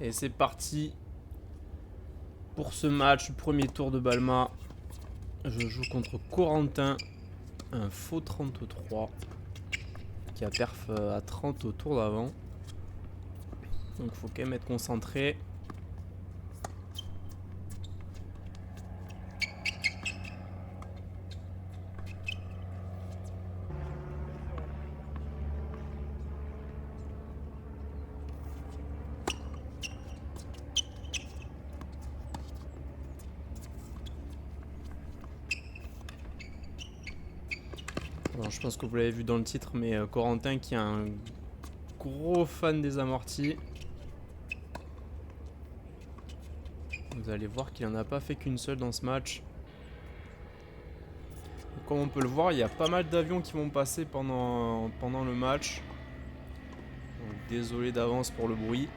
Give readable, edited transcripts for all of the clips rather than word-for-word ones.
Et c'est parti pour ce match, premier tour de Balma. Je joue contre Corentin, un faux 33 qui a perf à 30 au tour d'avant. Donc faut quand même être concentré. Alors, je pense que vous l'avez vu dans le titre, mais Corentin qui est un gros fan des amortis. Vous allez voir qu'il n'en a pas fait qu'une seule dans ce match. Comme on peut le voir, il y a pas mal d'avions qui vont passer pendant le match. Donc, désolé d'avance pour le bruit.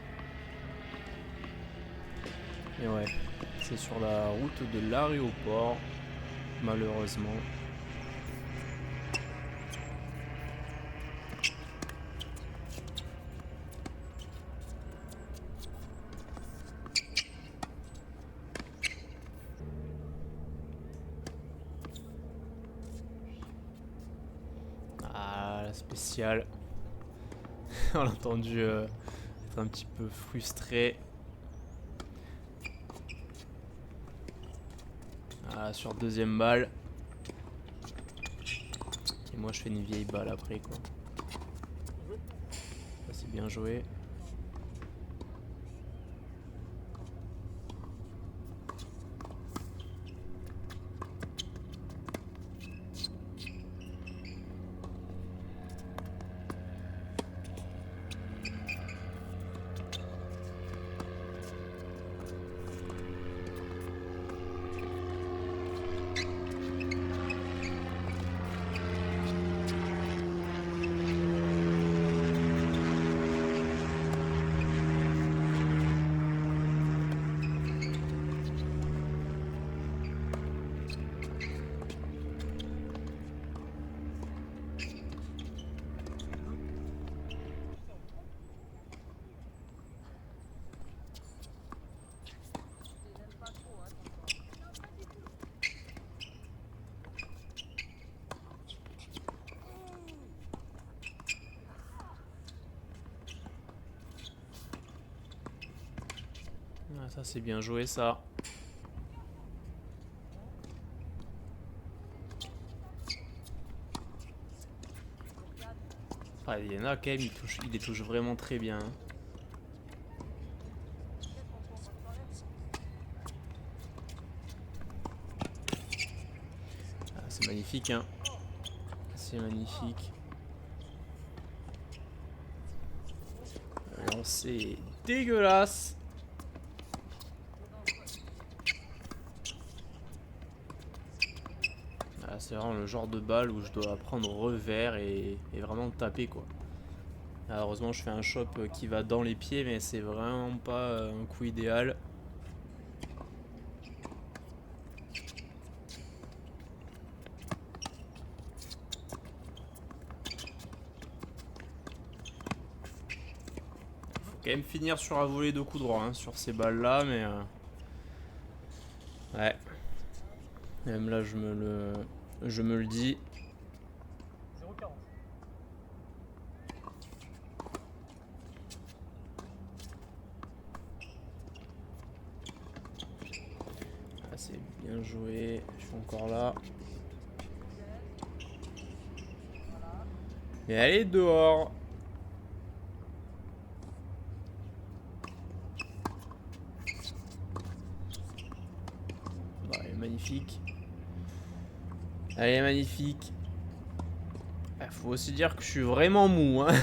Et ouais, c'est sur la route de l'aéroport, malheureusement. Ah, la spéciale. On l'a entendu être un petit peu frustré. Ah, sur deuxième balle. Et moi je fais une vieille balle après quoi. Ça c'est bien joué. Ah, ça c'est bien joué ça. Ah, il y en a quand même, il les touche vraiment très bien. Ah, c'est magnifique hein. C'est magnifique. Le lancer est dégueulasse. Ah, c'est vraiment le genre de balle où je dois prendre revers et vraiment taper quoi. Heureusement je fais un chop qui va dans les pieds mais c'est vraiment pas un coup idéal. Faut quand même finir sur la volée de coups droits hein, sur ces balles là mais ouais. Même là je me le dis. Ah, c'est bien joué, je suis encore là. Et allez dehors. Bah, elle est magnifique. Elle est magnifique. Faut aussi dire que je suis vraiment mou hein.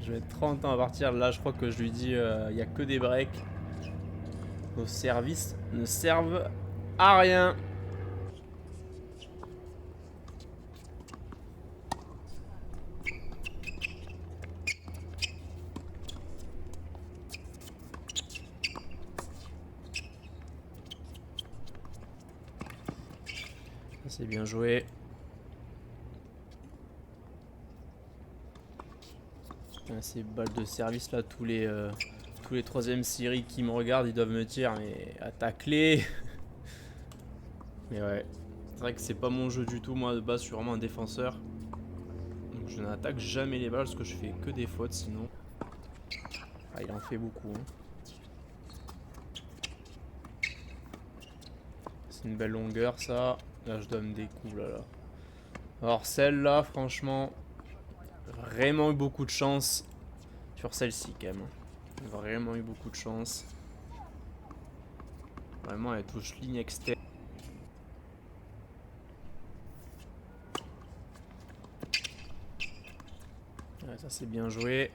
Je vais être 30 ans à partir. Là je crois que je lui dis il n'y a que des breaks. Nos services ne servent à rien. C'est bien joué. Ces balles de service là, tous les tous les 3ème séries qui me regardent, ils doivent me dire mais attaque-les. Mais ouais, c'est vrai que c'est pas mon jeu du tout. Moi de base je suis vraiment un défenseur. Donc je n'attaque jamais les balles parce que je fais que des fautes sinon. Ah, il en fait beaucoup. Hein. C'est une belle longueur ça. Là je donne des coups là. Alors celle-là franchement, vraiment eu beaucoup de chance sur celle-ci quand même. Vraiment eu beaucoup de chance. Vraiment elle touche ligne externe. Ouais, ça c'est bien joué.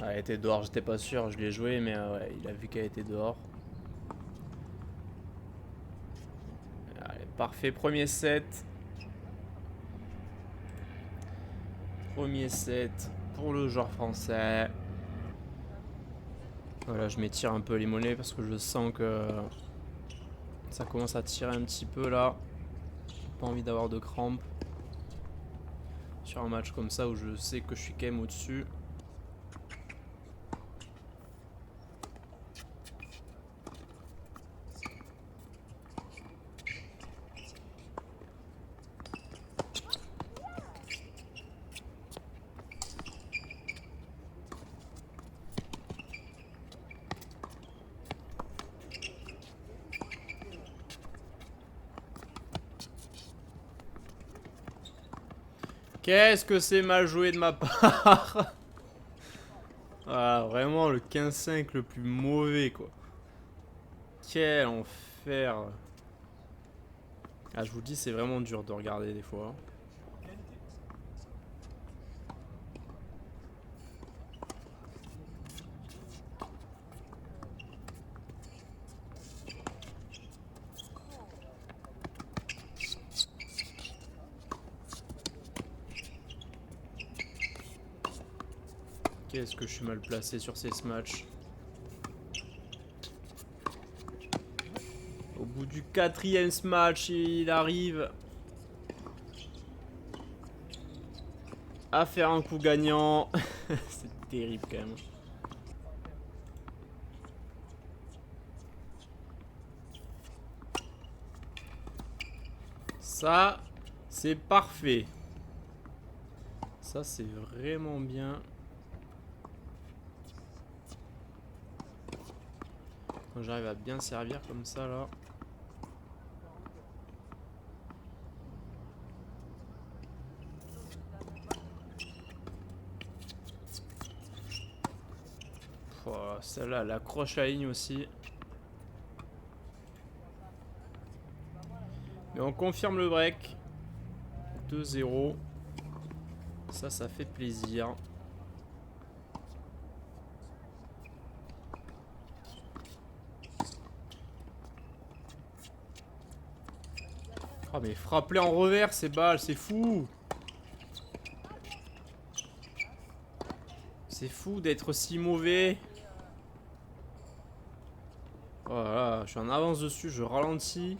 Ah, elle était dehors, j'étais pas sûr, je l'ai joué, mais ouais, il a vu qu'elle était dehors. Allez, parfait, premier set. Premier set pour le joueur français. Voilà, je m'étire un peu les mollets parce que je sens que ça commence à tirer un petit peu là. J'ai pas envie d'avoir de crampes sur un match comme ça où je sais que je suis quand même au-dessus. Qu'est-ce que c'est mal joué de ma part. Ah, vraiment le 15-5 le plus mauvais quoi. Quel enfer. Ah, je vous dis, c'est vraiment dur de regarder des fois. Qu'est-ce que je suis mal placé sur ces matchs. Au bout du 4e match, il arrive à faire un coup gagnant. C'est terrible quand même. Ça, c'est parfait. Ça, c'est vraiment bien. Quand j'arrive à bien servir comme ça, là. Celle-là, elle accroche la ligne aussi. Mais on confirme le break. 2-0. Ça fait plaisir. Ah mais frappe-les en revers ces balles, c'est fou. C'est fou d'être si mauvais. Voilà, je suis en avance dessus, je ralentis.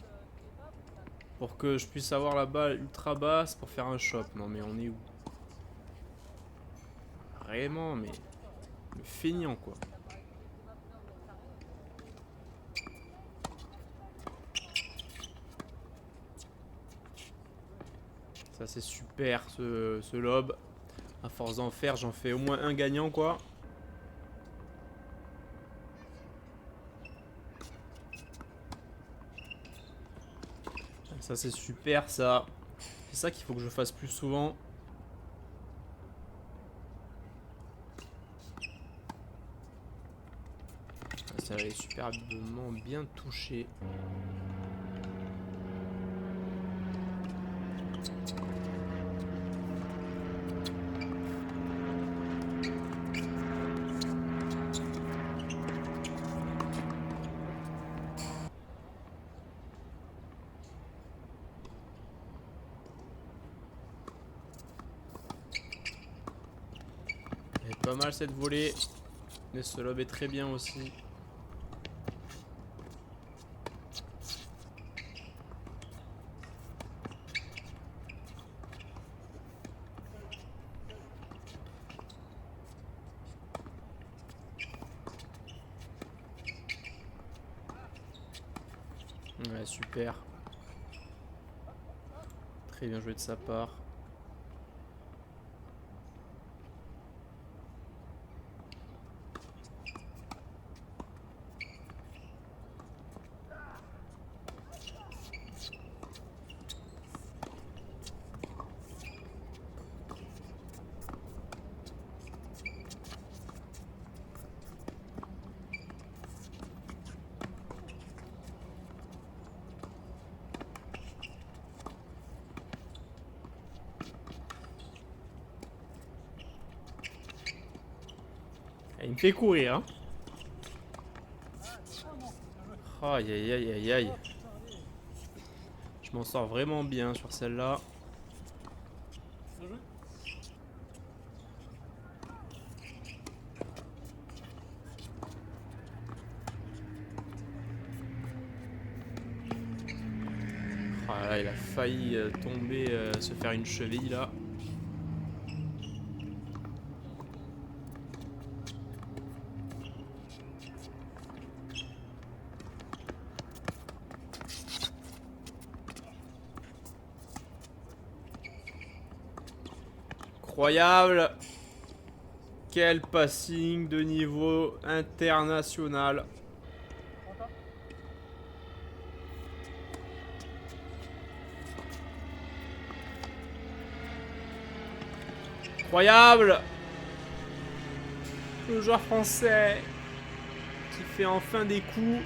Pour que je puisse avoir la balle ultra basse pour faire un shot. Non mais on est où? Vraiment, mais feignant quoi. Ça c'est super ce lob. À force d'en faire, j'en fais au moins un gagnant quoi. Ça c'est super ça. C'est ça qu'il faut que je fasse plus souvent. Ça est superbement bien touché. Elle est pas mal cette volée. Mais ce lob est très bien aussi. Ouais, super. Très bien joué de sa part. Il me fait courir, hein. Aïe aïe aïe aïe aïe. Je m'en sors vraiment bien sur celle-là. Ah là, il a failli tomber, se faire une cheville là. Incroyable. Quel passing de niveau international. Incroyable. Le joueur français qui fait enfin des coups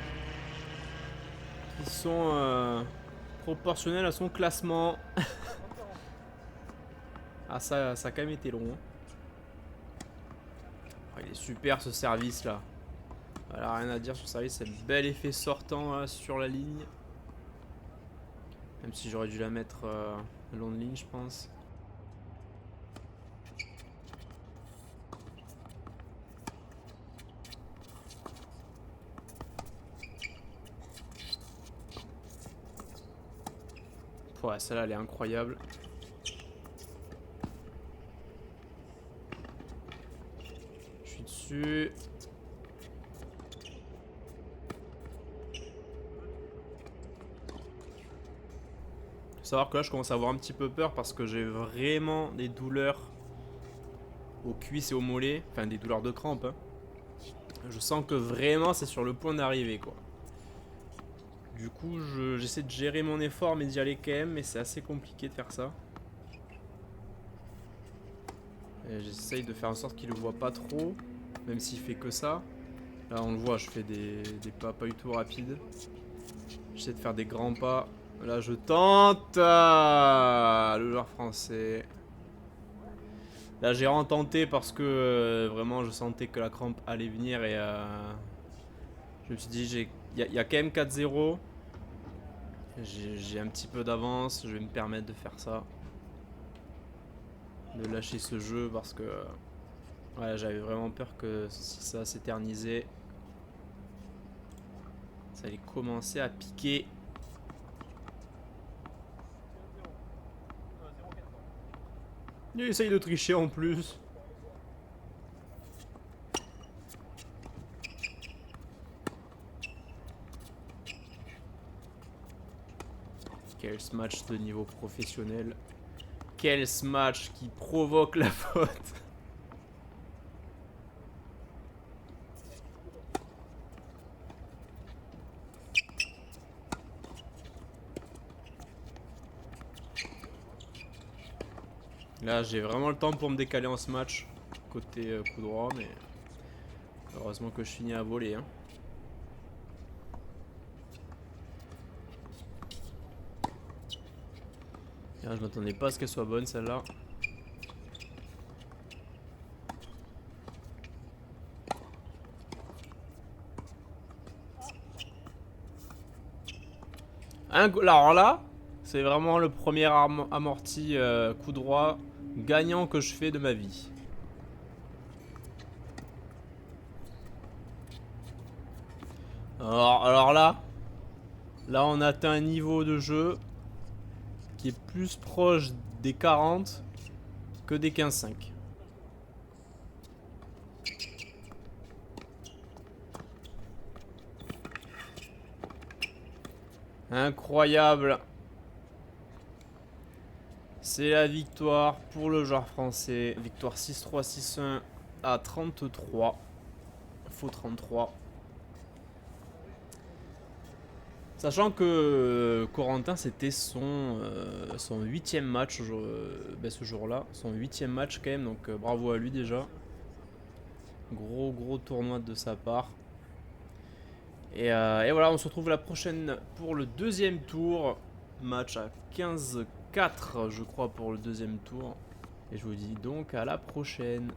qui sont proportionnels à son classement. Ah ça a quand même été long. Oh, il est super ce service là. Voilà, rien à dire sur ce service, c'est le bel effet sortant là, sur la ligne. Même si j'aurais dû la mettre long de ligne, je pense. Ouais, celle-là, elle est incroyable. Je suis dessus. Faut savoir que là, je commence à avoir un petit peu peur parce que j'ai vraiment des douleurs aux cuisses et aux mollets. Enfin, des douleurs de crampes. Hein. Je sens que vraiment, c'est sur le point d'arriver, quoi. Du coup, j'essaie de gérer mon effort, mais d'y aller quand même. Mais c'est assez compliqué de faire ça. J'essaye de faire en sorte qu'il le voit pas trop. Même s'il fait que ça. Là, on le voit, je fais des pas du tout rapides. J'essaie de faire des grands pas. Là, je tente. Le joueur français. Là, j'ai tenté parce que vraiment, je sentais que la crampe allait venir et je me suis dit, il y a quand même 4-0. J'ai un petit peu d'avance. Je vais me permettre de faire ça. De lâcher ce jeu parce que ouais, j'avais vraiment peur que si ça s'éternisait, ça allait commencer à piquer. Il essaye de tricher en plus. Quel match de niveau professionnel. Quel match qui provoque la faute. Là, j'ai vraiment le temps pour me décaler en ce match. Côté coup droit, mais heureusement que je finis à voler. Hein. Ah, je m'attendais pas à ce qu'elle soit bonne celle-là. Alors là, c'est vraiment le premier amorti coup droit gagnant que je fais de ma vie. Alors là on atteint un niveau de jeu qui est plus proche des 40 que des 15-5. Incroyable. C'est la victoire pour le joueur français. Victoire 6-3, 6-1 à 33. Faux 33. Sachant que Corentin, c'était son 8e match ce jour-là. Son 8e match quand même, donc bravo à lui déjà. Gros tournoi de sa part. Et voilà, on se retrouve la prochaine pour le deuxième tour. Match à 15-4 je crois pour le deuxième tour. Et je vous dis donc à la prochaine.